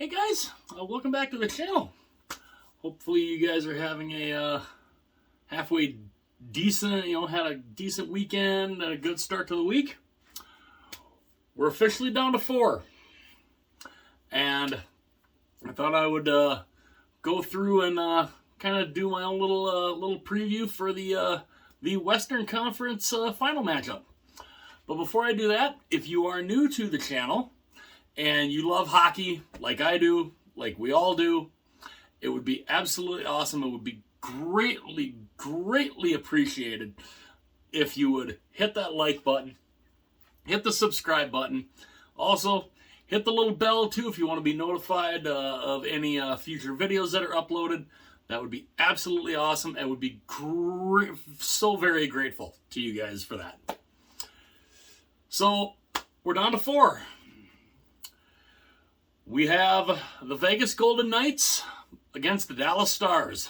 Hey guys, welcome back to the channel. Hopefully you guys are having a halfway decent, had a decent weekend, a good start to the week. We're officially down to 4. And I thought I would go through and kind of do my own little preview for the Western Conference final matchup. But before I do that, if you are new to the channel and you love hockey like I do, like we all do, it would be absolutely awesome. It would be greatly appreciated if you would hit that like button, hit the subscribe button. Also, hit the little bell too if you want to be notified of any future videos that are uploaded. That would be absolutely awesome. I would be so very grateful to you guys for that. So, we're down to 4. We have the Vegas Golden Knights against the Dallas Stars.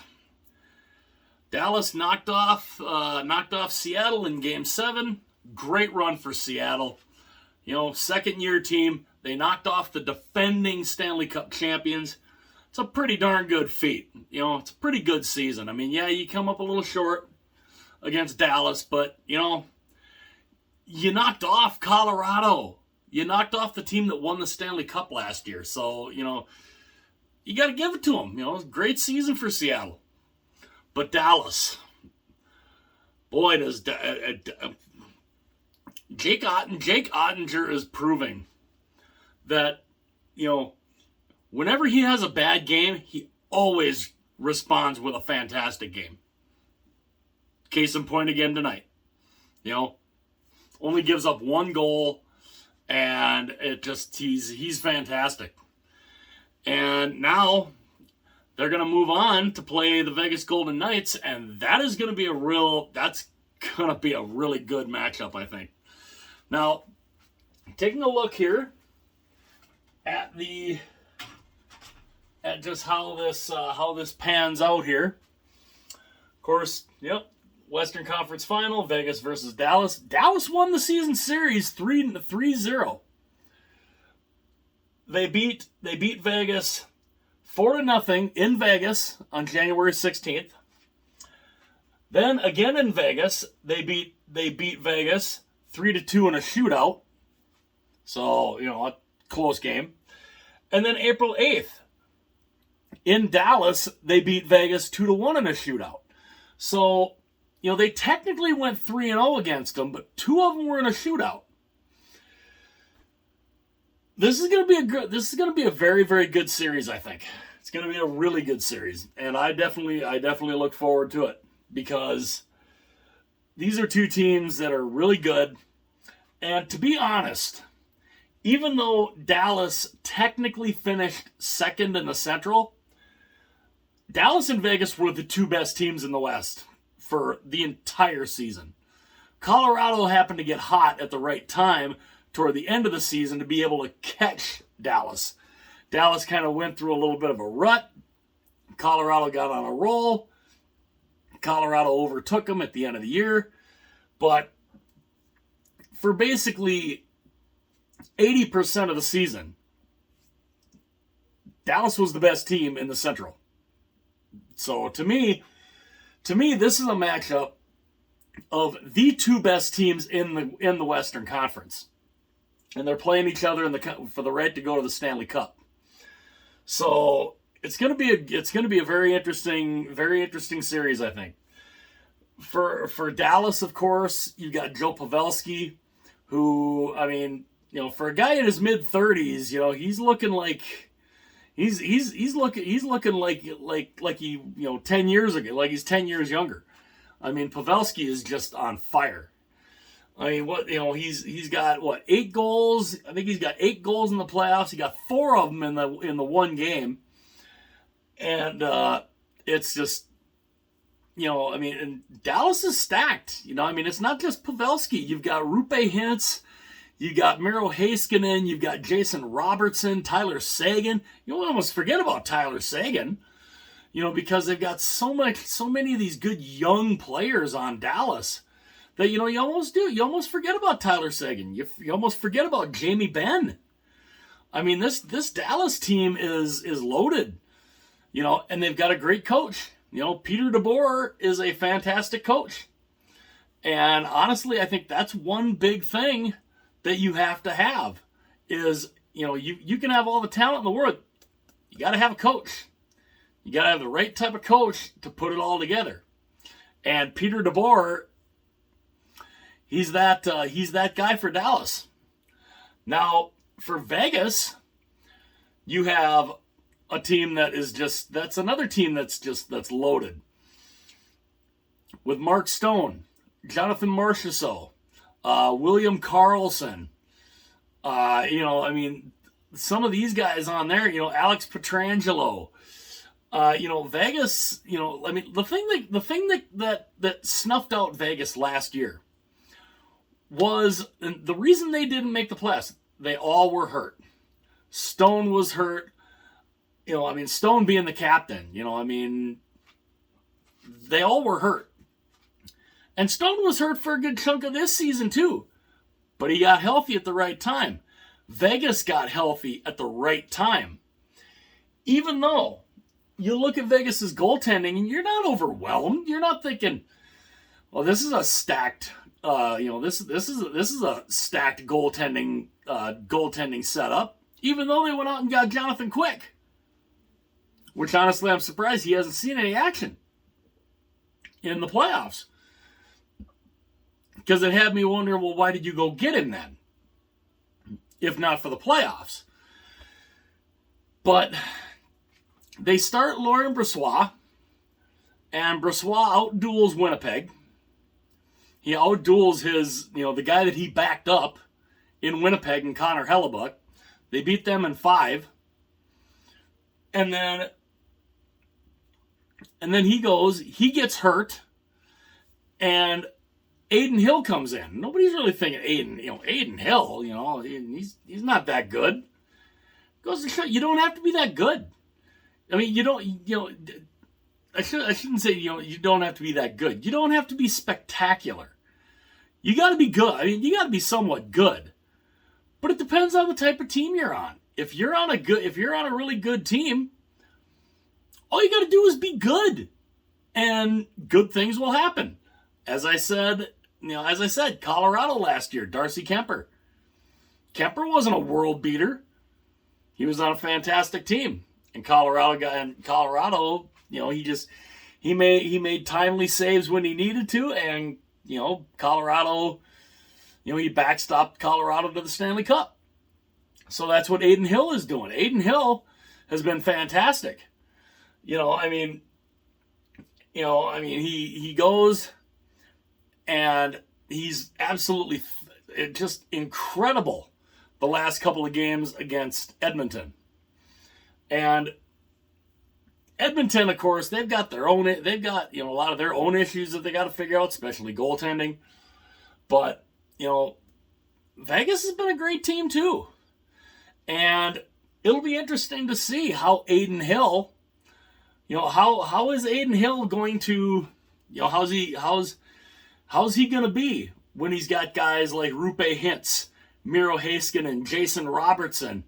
Dallas knocked off Seattle in Game 7. Great run for Seattle. Second-year team. They knocked off the defending Stanley Cup champions. It's a pretty darn good feat. It's a pretty good season. I mean, yeah, you come up a little short against Dallas, but, you knocked off Colorado. You knocked off the team that won the Stanley Cup last year. So, you got to give it to them. It was a great season for Seattle. But Dallas, boy, does Jake Ottinger is proving that, whenever he has a bad game, he always responds with a fantastic game. Case in point again tonight. Only gives up 1 goal. And he's fantastic. And now they're going to move on to play the Vegas Golden Knights, and that is going to be a really good matchup, I think. Now, taking a look here at just how this pans out here. Of course, Western Conference Final, Vegas versus Dallas. Dallas won the season series 3-0. They beat Vegas 4-0 in Vegas on January 16th. Then again in Vegas, they beat Vegas 3-2 in a shootout. So, a close game. And then April 8th, in Dallas, they beat Vegas 2-1 in a shootout. So, they technically went 3-0 against them, but 2 of them were in a shootout. This is going to be a very, very good series, I think. It's going to be a really good series, and I definitely look forward to it because these are 2 teams that are really good. And to be honest, even though Dallas technically finished second in the Central, Dallas and Vegas were the 2 best teams in the West for the entire season. Colorado happened to get hot at the right time toward the end of the season to be able to catch Dallas. Dallas kind of went through a little bit of a rut. Colorado got on a roll. Colorado overtook them at the end of the year. But for basically 80% of the season, Dallas was the best team in the Central. So to me, this is a matchup of the 2 best teams in the Western Conference, and they're playing each other for the right to go to the Stanley Cup. So it's going to be a very interesting series, I think. For Dallas, of course, you got Joe Pavelski, who, I mean, for a guy in his mid-30s, he's looking like. He's looking like he 10 years ago, like he's 10 years younger. I mean, Pavelski is just on fire. I mean, he's got 8 goals. I think he's got 8 goals in the playoffs. He got 4 of them in the one game, and it's just and Dallas is stacked. It's not just Pavelski. You've got Rupe Hintz. You got Miro Heiskanen, you've got Jason Robertson, Tyler Seguin. You don't almost forget about Tyler Seguin, because they've got so many of these good young players on Dallas that, you almost do. You almost forget about Tyler Seguin. You almost forget about Jamie Benn. I mean, this Dallas team is loaded, and they've got a great coach. Peter DeBoer is a fantastic coach. And honestly, I think that's one big thing that you have to have is, you can have all the talent in the world. You got to have a coach. You got to have the right type of coach to put it all together. And Peter DeBoer, he's that guy for Dallas. Now, for Vegas, you have a team that's another team that's loaded. With Mark Stone, Jonathan Marchessault, William Karlsson, some of these guys on there, Alex Pietrangelo, Vegas, the thing that snuffed out Vegas last year was the reason they didn't make the playoffs. They all were hurt. Stone was hurt. Stone being the captain, they all were hurt. And Stone was hurt for a good chunk of this season too. But he got healthy at the right time. Vegas got healthy at the right time. Even though you look at Vegas's goaltending and you're not overwhelmed. You're not thinking, well, this is a stacked this is a stacked goaltending setup, even though they went out and got Jonathan Quick. Which honestly I'm surprised he hasn't seen any action in the playoffs. Because it had me wondering, well, why did you go get him then? If not for the playoffs. But they start Laurent Brossoit, and Brossoit outduels Winnipeg. He outduels the guy that he backed up in Winnipeg and Connor Hellebuck. They beat them in 5. And then he gets hurt, and Adin Hill comes in. Nobody's really thinking Adin Hill, he's not that good. Goes to show you don't have to be that good. I mean, I shouldn't say, you don't have to be that good. You don't have to be spectacular. You got to be good. I mean, you got to be somewhat good. But it depends on the type of team you're on. If you're on a really good team, all you got to do is be good. And good things will happen. As I said, Colorado last year, Darcy Kemper. Kemper wasn't a world beater. He was on a fantastic team. And Colorado, he made timely saves when he needed to, and Colorado, he backstopped Colorado to the Stanley Cup. So that's what Adin Hill is doing. Adin Hill has been fantastic. He goes and he's absolutely just incredible the last couple of games against Edmonton. And Edmonton, of course, they've got a lot of their own issues that they got to figure out, especially goaltending. But, Vegas has been a great team too. And it'll be interesting to see how Adin Hill, how is Adin Hill going to, how's he going to be when he's got guys like Roope Hintz, Miro Heiskanen, Jason Robertson,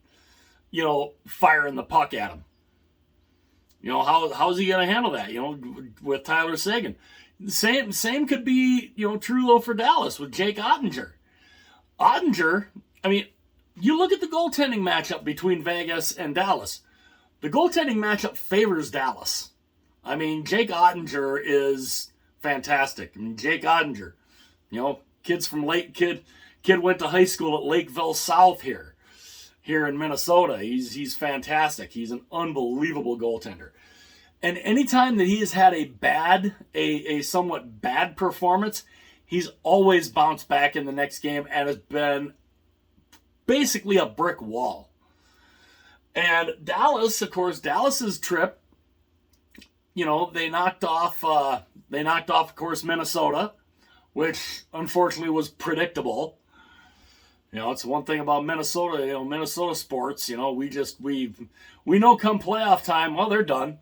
firing the puck at him? How's he going to handle that, with Tyler Seguin? Same could be, true though for Dallas with Jake Ottinger. Ottinger, you look at the goaltending matchup between Vegas and Dallas. The goaltending matchup favors Dallas. Jake Ottinger is fantastic. Jake Ottinger, kid went to high school at Lakeville South here in Minnesota. He's fantastic. He's an unbelievable goaltender. And anytime that he has had a somewhat bad performance, he's always bounced back in the next game and has been basically a brick wall. And Dallas, of course, Dallas's trip, they knocked off, of course, Minnesota, which unfortunately was predictable. It's one thing about Minnesota, Minnesota sports, we know come playoff time, well, they're done,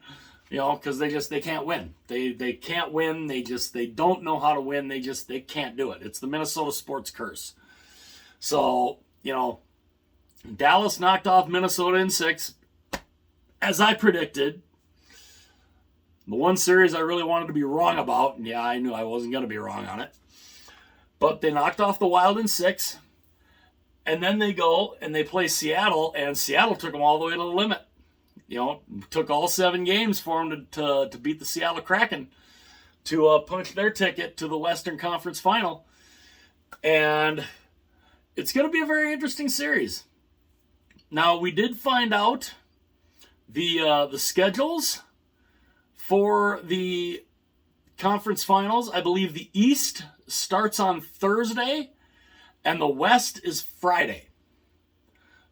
because they can't win. They can't win. They don't know how to win. They can't do it. It's the Minnesota sports curse. So, Dallas knocked off Minnesota in 6, as I predicted. The one series I really wanted to be wrong about, and yeah, I knew I wasn't going to be wrong on it. But they knocked off the Wild in 6, and then they go and they play Seattle, and Seattle took them all the way to the limit. You know, took all 7 games for them to beat the Seattle Kraken to punch their ticket to the Western Conference Final. And it's going to be a very interesting series. Now, we did find out the schedules for the conference finals. I believe the East starts on Thursday, and the West is Friday.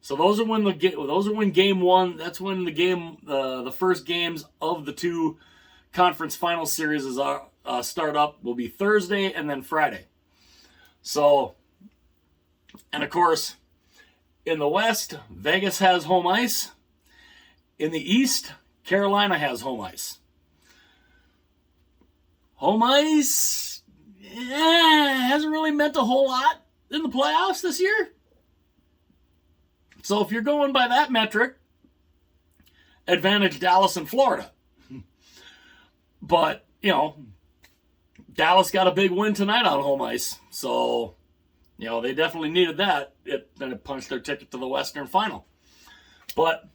So those are when game one. That's when the first games of the 2 conference final series start up. Will be Thursday and then Friday. So, and of course, in the West, Vegas has home ice. In the East, Carolina has home ice. Home ice hasn't really meant a whole lot in the playoffs this year. So if you're going by that metric, advantage Dallas and Florida. But, you know, Dallas got a big win tonight on home ice. So, you know, they definitely needed that. Then it punched their ticket to the Western Final. But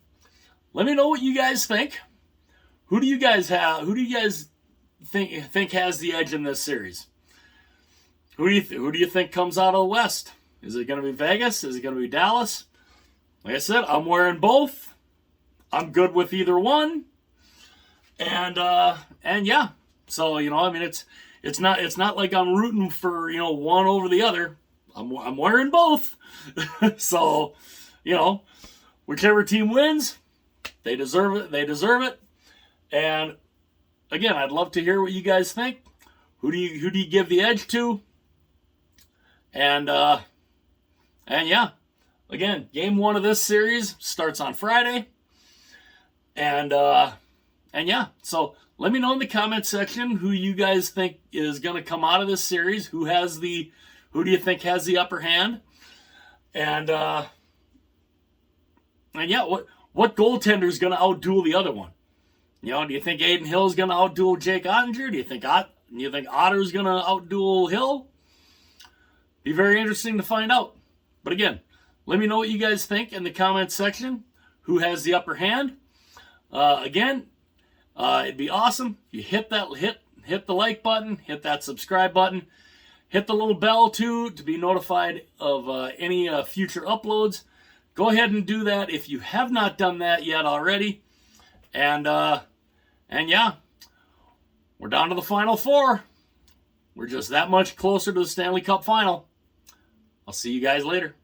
let me know what you guys think. Who do you guys think has the edge in this series? Who do you think comes out of the West? Is it going to be Vegas? Is it going to be Dallas? Like I said, I'm wearing both. I'm good with either one. And yeah. So, you know, I mean, it's not like I'm rooting for, you know, one over the other. I'm wearing both. So, you know, whichever team wins, they deserve it. They deserve it. And again, I'd love to hear what you guys think. Who do you give the edge to? And yeah. Again, game 1 of this series starts on Friday. And yeah, so let me know in the comment section who you guys think is going to come out of this series. Who do you think has the upper hand? And yeah, what goaltender is going to outduel the other one? You know, do you think Aiden Hill is going to outduel Jake Ottinger? Do you think Otter is going to outduel Hill? Be very interesting to find out. But again, let me know what you guys think in the comments section. Who has the upper hand? Again, it'd be awesome if you hit the like button, hit that subscribe button, hit the little bell too to be notified of any future uploads. Go ahead and do that if you have not done that yet already. And yeah, we're down to the Final 4. We're just that much closer to the Stanley Cup Final. I'll see you guys later.